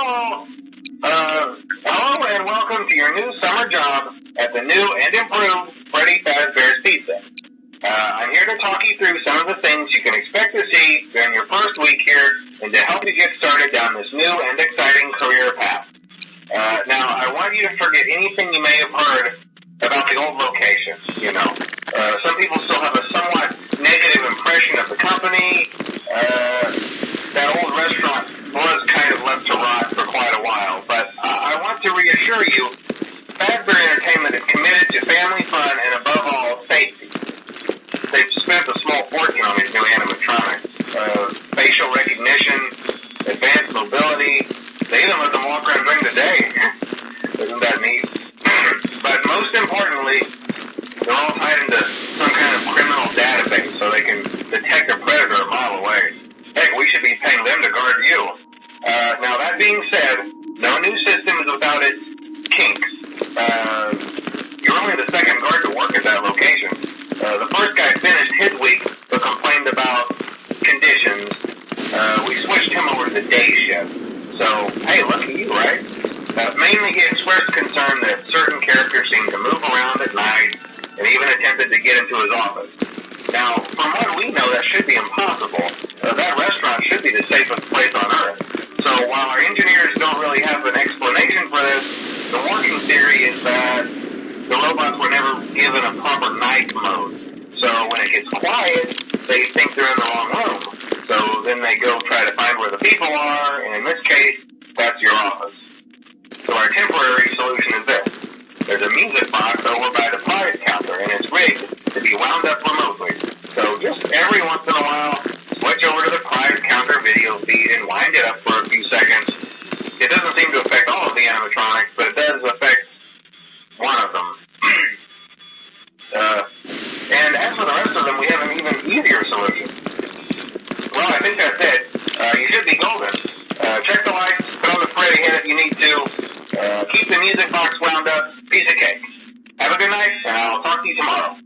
Hello and welcome to your new summer job at the new and improved Freddy Fazbear's Pizza. I'm here to talk you through some of the things you can expect to see during your first week here and to help you get started down this new and exciting career path. Now, I want you to forget anything you may have heard about the old location. Some people still have a somewhat negative impression of the company. That old restaurant was kind of left to rot for quite a while, but I want to reassure you, Fazbear Entertainment is committed to family fun and above all, safety. They've spent a small fortune on these new animatronics. Facial recognition, advanced mobility, they even let them walk around during the day. Isn't that neat? But most importantly, they're all tied into some kind of criminal database so they can detect a predator a mile away. Heck, we should be paying them to guard you. Now, that being said, no new system is without its kinks. You're only the second guard to work at that location. The first guy finished his week but complained about conditions. We switched him over to the day shift. So, hey, lucky you, right? Mainly he expressed concern that certain characters seemed to move around at night and even attempted to get into his office. Now, from what we know, that should be impossible. That restaurant should be the safest place on Earth. So while our engineers don't really have an explanation for this, the working theory is that the robots were never given a proper night mode. So when it gets quiet, they think they're in the wrong room. So then they go try to find where the people are, and in this case, that's your office. So our temporary solution is this. There's a music box over by the prize counter, and it's rigged to be wound up remotely. So just every once in a while, switch over to the prize counter video feed and wind it up for a few seconds. It doesn't seem to affect all of the animatronics, but it does affect one of them. And as for the rest of them, we have an even easier solution. Well, I think that's it. You should be golden. Check the lights, put on the Freddy head if you need to. Keep the music box wound up. Piece of cake. Have a good night, and I'll talk to you tomorrow.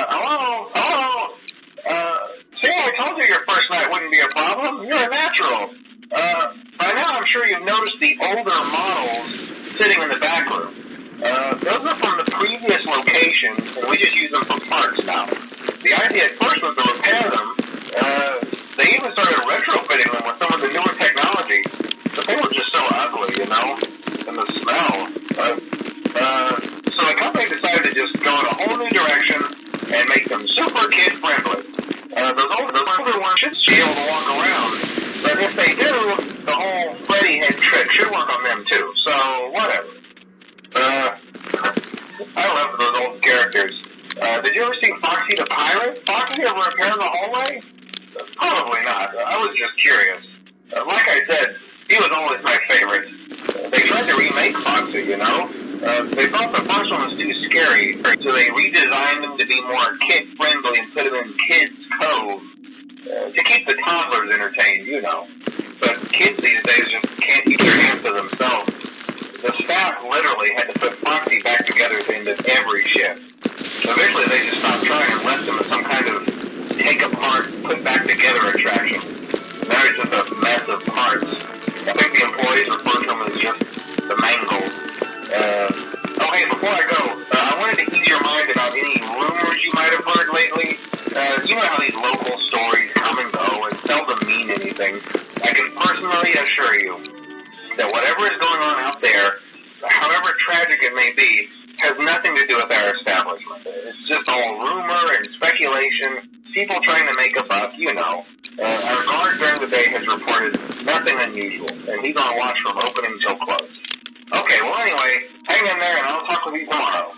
Hello? Hello? See, I told you your first night wouldn't be a problem. You're a natural. By now I'm sure you've noticed the older models sitting in the back room. Those are from the previous locations, and we just use them for parts now. The idea at first was to repair them. They even started retrofitting them with some of the newer technology, but they were just so ugly, you know? And the smell. So the company decided to just go in a whole new direction and make them super kid-friendly. Those older ones should be able to walk around, but if they do, the whole Freddy head trick should work on them too, so whatever. I love those characters. Did you ever see Foxy the Pirate? Foxy ever appear in the hallway? Probably not. I was just curious. Like I said, he was always my favorite. They tried to remake Foxy, you know? They thought the first one was too scary, so they redesigned him to be more kid-friendly and put him in Kids Cove to keep the toddlers entertained, you know. But kids these days just can't keep their hands to themselves. The staff literally had to put Foxy back together at the end of every shift. Eventually they just stopped trying and left him as some kind of take-apart, put-back-together attraction. Now he's just a mess of parts. I think the employees refer to him as just the mangled. Oh hey, before I go, I wanted to ease your mind about any rumors you might have heard lately. You know how these local stories come and go and seldom mean anything. I can personally assure you that whatever is going on out there, however tragic it may be, has nothing to do with our establishment. It's just all rumor and speculation, people trying to make a buck, you know. Our guard during the day has reported nothing unusual, and he's on watch from opening till close. Okay, well anyway, hang in there and I'll talk with you tomorrow.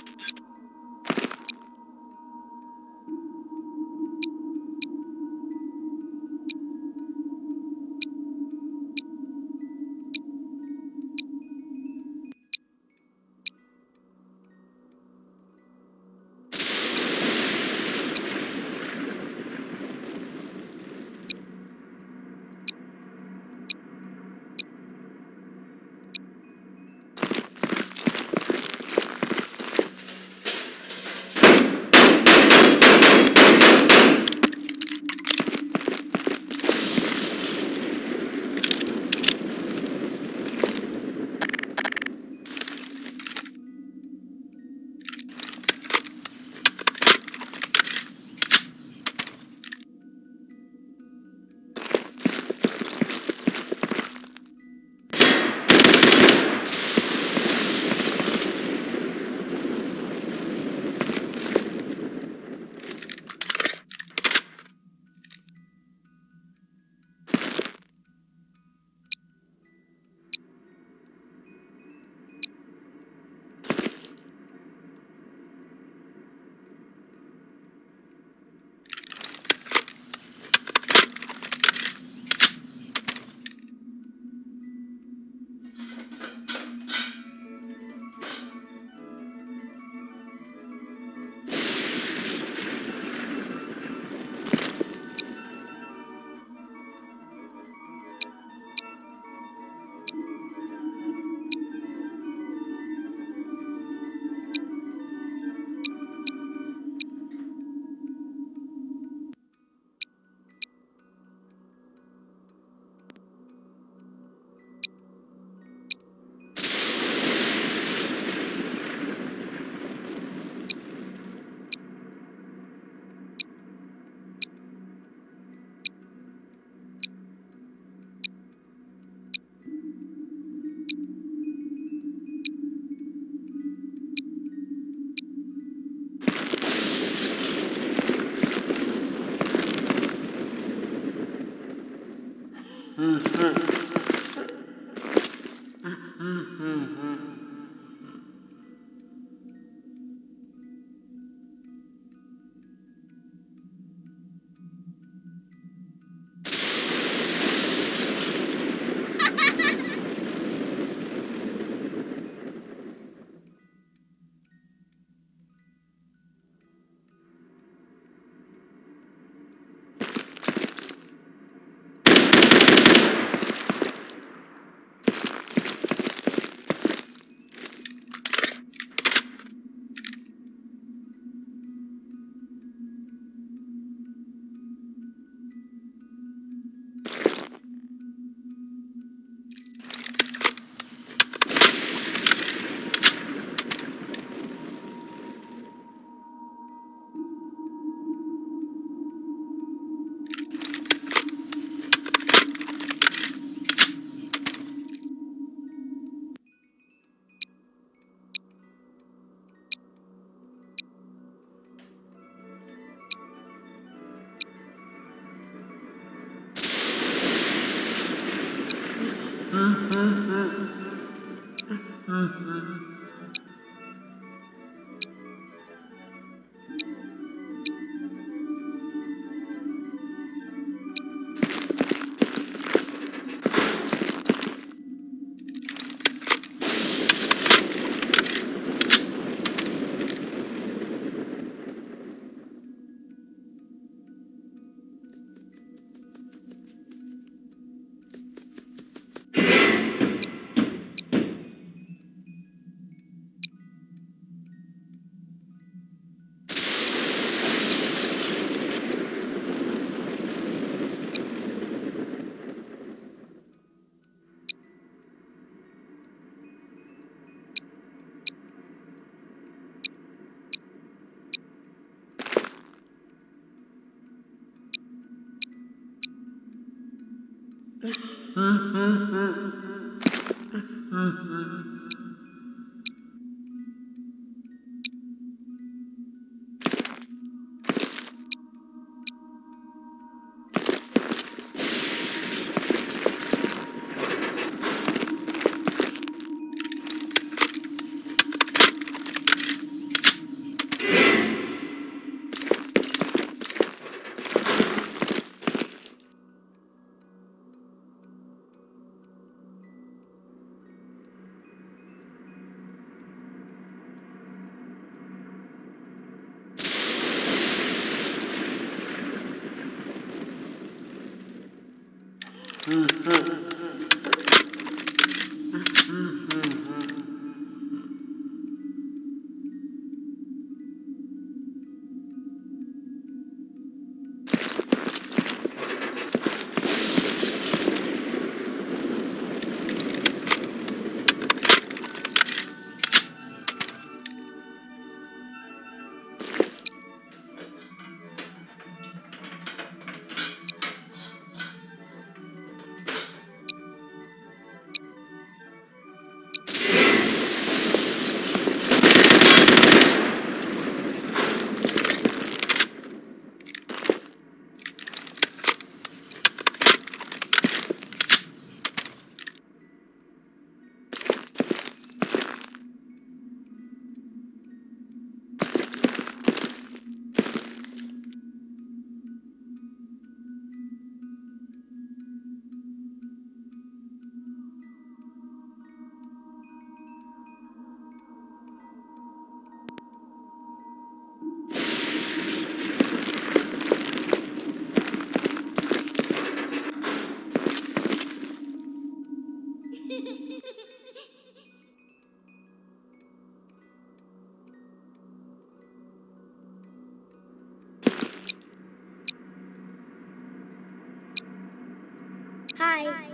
Hi.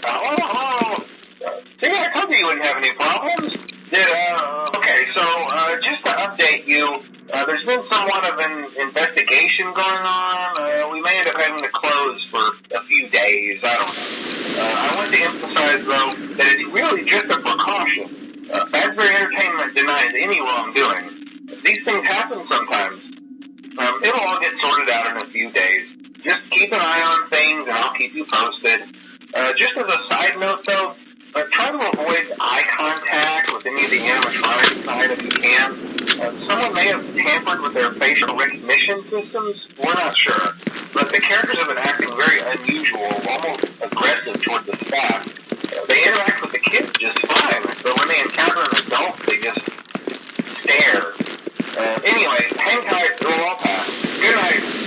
Oh, see, I told you you wouldn't have any problems. Okay, so just to update you, there's been somewhat of an investigation going on. We may end up having to close for a few days. I don't know. I want to emphasize, though, that it's really just a precaution. Fazbear Entertainment denies any wrongdoing. These things happen sometimes. It'll all get sorted out in a few days. Just keep an eye on things, and I'll keep you posted. Just as a side note, though, try to avoid eye contact with any of the animatronic side if you can. Someone may have tampered with their facial recognition systems. We're not sure. But the characters have been acting very unusual, almost aggressive toward the staff. They interact with the kids just fine, but when they encounter an adult, they just stare. Anyway, hang tight. It'll all pass. Good night.